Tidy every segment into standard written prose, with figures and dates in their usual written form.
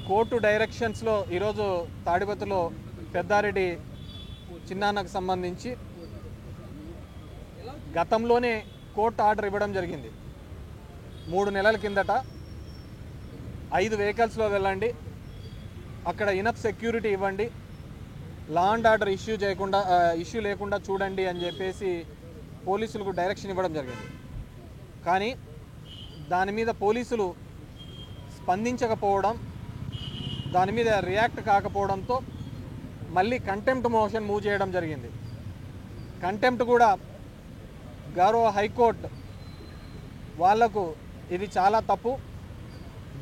Court డైరెక్షన్స్లో ఈరోజు తాడిపత్రిలో పెద్దారెడ్డి చిన్నాన్నకు సంబంధించి గతంలోనే కోర్టు ఆర్డర్ ఇవ్వడం జరిగింది. 3 నెలల కిందట 5 వెహికల్స్లో వెళ్ళండి, అక్కడ ఇనఫ్ సెక్యూరిటీ ఇవ్వండి, లా అండ్ ఆర్డర్ ఇష్యూ లేకుండా చూడండి అని చెప్పేసి పోలీసులకు డైరెక్షన్ ఇవ్వడం జరిగింది. కానీ దాని మీద పోలీసులు స్పందించకపోవడం, దాని మీద రియాక్ట్ కాకపోవడంతో మళ్ళీ కంటెంప్ట్ మోషన్ మూవ్ చేయడం జరిగింది. కంటెంప్ట్ కూడా గౌరవ హైకోర్టు వాళ్లకు ఇది చాలా తప్పు,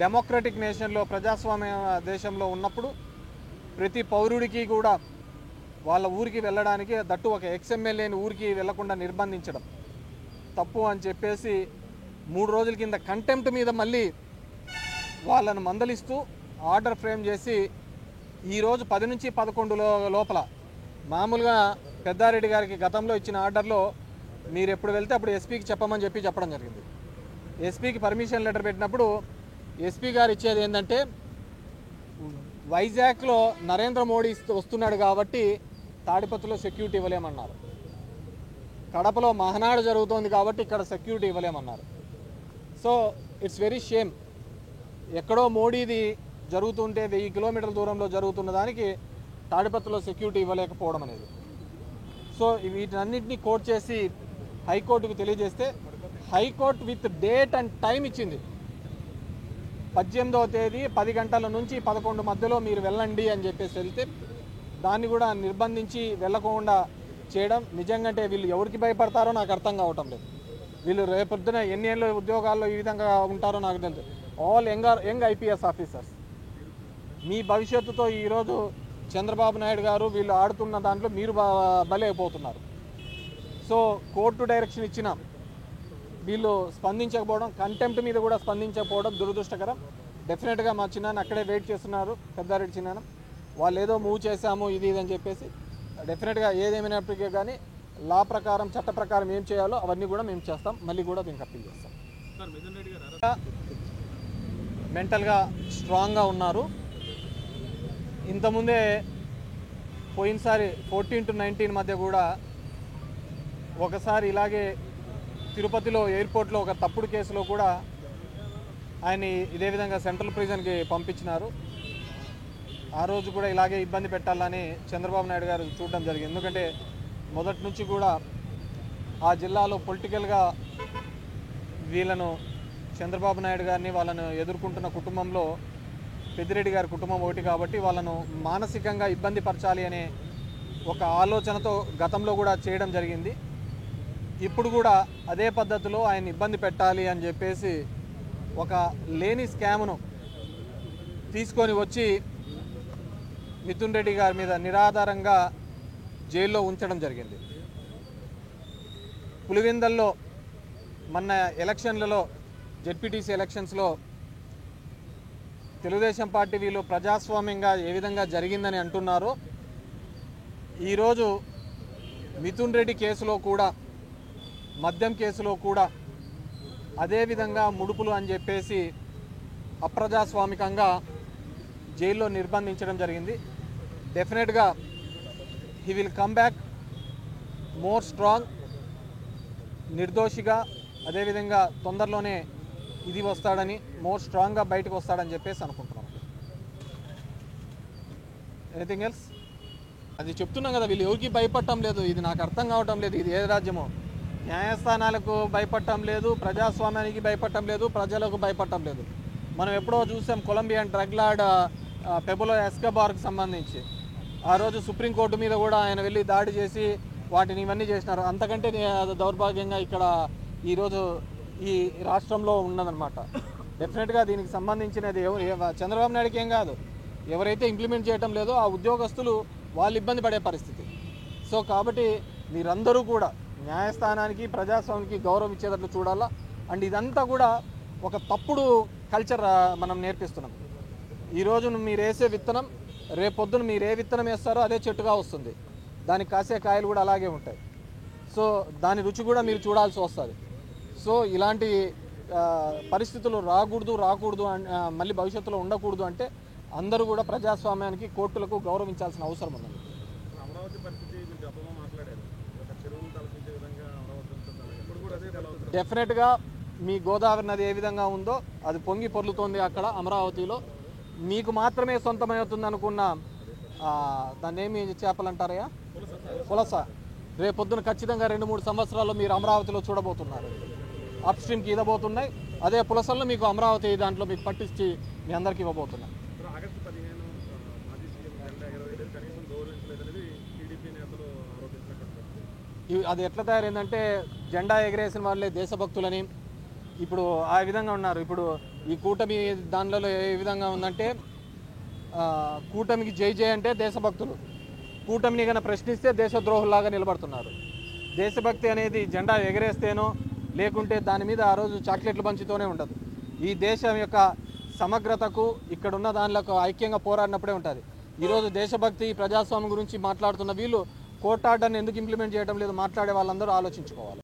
డెమోక్రటిక్ నేషన్లో ప్రజాస్వామ్య దేశంలో ఉన్నప్పుడు ప్రతి పౌరుడికి కూడా వాళ్ళ ఊరికి వెళ్ళడానికి, దట్టు ఒక ఎక్స్ఎమ్మెల్యేని ఊరికి వెళ్లకుండా నిర్బంధించడం తప్పు అని చెప్పేసి 3 రోజుల కింద కంటెంప్ట్ మీద మళ్ళీ వాళ్ళను మందలిస్తూ ఆర్డర్ ఫ్రేమ్ చేసి ఈరోజు 10 నుంచి 11 లోపల మామూలుగా పెద్దారెడ్డి గారికి గతంలో ఇచ్చిన ఆర్డర్లో మీరు ఎప్పుడు వెళ్తే అప్పుడు ఎస్పీకి చెప్పమని చెప్పడం జరిగింది. ఎస్పీకి పర్మిషన్ లెటర్ పెట్టినప్పుడు ఎస్పీ గారు ఇచ్చేది ఏంటంటే, వైజాగ్లో నరేంద్ర మోడీ వస్తున్నాడు కాబట్టి తాడిపత్రిలో సెక్యూరిటీ ఇవ్వలేమన్నారు, కడపలో మహనాడు జరుగుతోంది కాబట్టి ఇక్కడ సెక్యూరిటీ ఇవ్వలేమన్నారు. So it's very shame. ఎక్కడో మోడీది జరుగుతుంటే 1000 కిలోమీటర్ల దూరంలో జరుగుతున్న దానికి తాడిపత్రిలో సెక్యూరిటీ ఇవ్వలేకపోవడం అనేది. సో వీటన్నిటిని కోర్టు చేసి హైకోర్టుకు తెలియజేస్తే high court with date and time ఇచ్చింది. 18వ తేదీ 10 గంటల నుంచి 11 మధ్యలో మీరు వెళ్ళండి అని చెప్పేసి వెళ్తే దాన్ని కూడా నిర్బంధించి వెళ్ళకుండా చేయడం నిజంగా వీళ్ళు ఎవరికి భయపడతారో నాకు అర్థం కావటం లేదు. వీళ్ళు రేపొద్దున ఎన్ని ఏళ్ళ ఉద్యోగాల్లో ఈ విధంగా ఉంటారో నాకు తెలుసు. All young IPS officers. మీ భవిష్యత్తుతో ఈరోజు చంద్రబాబు నాయుడు గారు వీళ్ళు ఆడుతున్న దాంట్లో మీరు బలైపోతున్నారు. సో కోర్టు డైరెక్షన్ ఇచ్చిన వీళ్ళు స్పందించకపోవడం, కంటెంప్ట్ మీద కూడా స్పందించకపోవడం దురదృష్టకరం. డెఫినెట్గా మా చిన్నాన్న అక్కడే వెయిట్ చేస్తున్నారు, పెద్దారెడ్డి చిన్నాన్న. వాళ్ళు ఏదో మూవ్ చేశాము ఇది అని చెప్పేసి డెఫినెట్గా ఏదేమైనప్పటికీ కానీ లా ప్రకారం చట్ట ప్రకారం ఏం చేయాలో అవన్నీ కూడా మేము చేస్తాం. మళ్ళీ కూడా దీనికి అప్పీల్ చేస్తాం. మెంటల్గా స్ట్రాంగ్గా ఉన్నారు. ఇంతకుముందే పోయినసారి 14 to 19 మధ్య కూడా ఒకసారి ఇలాగే తిరుపతిలో ఎయిర్పోర్ట్లో ఒక తప్పుడు కేసులో కూడా ఆయన్ని ఇదే విధంగా సెంట్రల్ ప్రిజన్కి పంపించినారు. ఆ రోజు కూడా ఇలాగే ఇబ్బంది పెట్టాలని చంద్రబాబు నాయుడు గారు చూడడం జరిగింది. ఎందుకంటే మొదటి నుంచి కూడా ఆ జిల్లాలో పొలిటికల్గా వీళ్ళను చంద్రబాబు నాయుడు గారిని వాళ్ళను ఎదుర్కొంటున్న కుటుంబంలో పెద్దిరెడ్డి గారి కుటుంబం ఒకటి కాబట్టి వాళ్ళను మానసికంగా ఇబ్బంది పరచాలి అనే ఒక ఆలోచనతో గతంలో కూడా చేయడం జరిగింది. ఇప్పుడు కూడా అదే పద్ధతిలో ఆయన ఇబ్బంది పెట్టాలి అని చెప్పేసి ఒక లేని స్కామ్ను తీసుకొని వచ్చి మిథున్ రెడ్డి గారి మీద నిరాధారంగా జైల్లో ఉంచడం జరిగింది. పులివెందల్లో మొన్న ఎలక్షన్లలో జెడ్పీటీసీ ఎలక్షన్స్లో తెలుగుదేశం పార్టీ వీళ్ళు ప్రజాస్వామ్యంగా ఏ విధంగా జరిగిందని అంటున్నారో ఈరోజు మిథున్ రెడ్డి కేసులో కూడా, మద్యం కేసులో కూడా అదేవిధంగా ముడుపులు అని చెప్పేసి అప్రజాస్వామికంగా జైల్లో నిర్బంధించడం జరిగింది. డెఫినెట్గా he will come back more strong, నిర్దోషిగా. అదేవిధంగా తొందరలోనే ఇది వస్తాడని, మోర్ స్ట్రాంగ్గా బయటకు వస్తాడని చెప్పేసి అనుకుంటున్నాం. Anything else? అది చెప్తున్నాం కదా, వీళ్ళు ఎవరికి భయపడటం లేదు. ఇది నాకు అర్థం కావటం లేదు. ఇది ఏ రాజ్యమో? న్యాయస్థానాలకు భయపడటం లేదు, ప్రజాస్వామ్యానికి భయపడటం లేదు, ప్రజలకు భయపడటం లేదు. మనం ఎప్పుడో చూసాం కొలంబియన్ డ్రగ్ లార్డ్ పెబులో ఎస్కోబార్కి సంబంధించి. ఆ రోజు సుప్రీంకోర్టు మీద కూడా ఆయన వెళ్ళి దాడి చేసి వాటిని ఇవన్నీ చేసినారు. అంతకంటే దౌర్భాగ్యంగా ఇక్కడ ఈరోజు ఈ రాష్ట్రంలో ఉన్నదన్నమాట. డెఫినెట్గా దీనికి సంబంధించినది చంద్రబాబు నాయుడుకి ఏం కాదు, ఎవరైతే ఇంప్లిమెంట్ చేయటం లేదో ఆ ఉద్యోగస్తులు వాళ్ళు ఇబ్బంది పడే పరిస్థితి. సో కాబట్టి మీరందరూ కూడా న్యాయస్థానానికి, ప్రజాస్వామ్యానికి గౌరవం ఇచ్చేటట్లు చూడాలా. అండ్ ఇదంతా కూడా ఒక తప్పుడు కల్చర్ మనం నేర్పిస్తున్నాం. ఈరోజు మీరు వేసే విత్తనం రేపొద్దున మీరు ఏ విత్తనం వేస్తారో అదే చెట్టుగా వస్తుంది, దానికి కాసే కాయలు కూడా అలాగే ఉంటాయి. సో దాని రుచి కూడా మీరు చూడాల్సి వస్తుంది. సో ఇలాంటి పరిస్థితులు రాకూడదు మళ్ళీ భవిష్యత్తులో ఉండకూడదు అంటే అందరూ కూడా ప్రజాస్వామ్యానికి కోర్టులకు గౌరవించాల్సిన అవసరం ఉంది. అమరావతి పరిస్థితి మీరు గతంలో మాట్లాడారు, ఒక చెరువును తలపించే విధంగా అమరావతి ఉంటుంది. ఇప్పుడు కూడా అదే అవుతుంది. డెఫినెట్గా మీ గోదావరి నది ఏ విధంగా ఉందో అది పొంగి పొర్లుతోంది అక్కడ అమరావతిలో. మీకు మాత్రమే సొంతమవుతుంది అనుకున్న దాన్ని ఏమి చేపలంటారయ్యా, పులస, రేపొద్దున ఖచ్చితంగా 2-3 సంవత్సరాల్లో మీరు అమరావతిలో చూడబోతున్నారు. అప్ స్ట్రీమ్కి ఇదబోతున్నాయి, అదే పులసల్లో మీకు అమరావతి దాంట్లో మీకు పట్టించి మీ అందరికీ ఇవ్వబోతున్నాయి. ఆగస్టు 15 మాజీ సీఎం జెండా ఎగరవేయలేదు, కనీసం గౌరవించలేదనేది టీడీపీ నేతలు ఆరోపిస్తున్నట్టు. అది ఎట్లా తయారైందంటే జెండా ఎగరేసిన వాళ్ళే దేశభక్తులని ఇప్పుడు ఆ విధంగా ఉన్నారు. ఇప్పుడు ఈ కూటమి దానిలో ఏ విధంగా ఉందంటే కూటమికి జై జై అంటే దేశభక్తులు, కూటమిని కన్నా ప్రశ్నిస్తే దేశద్రోహుల్లాగా నిలబడుతున్నారు. దేశభక్తి అనేది జెండా ఎగరేస్తేనో లేకుంటే దాని మీద ఆ రోజు చాక్లెట్లు పంచుతూనే ఉండదు. ఈ దేశం యొక్క సమగ్రతకు ఇక్కడున్న దానిలో ఐక్యంగా పోరాడినప్పుడే ఉంటుంది. ఈరోజు దేశభక్తి ప్రజాస్వామ్యం గురించి మాట్లాడుతున్న వీళ్ళు కోర్టు ఆర్డర్ని ఎందుకు ఇంప్లిమెంట్ చేయడం లేదు మాట్లాడే వాళ్ళందరూ ఆలోచించుకోవాలి.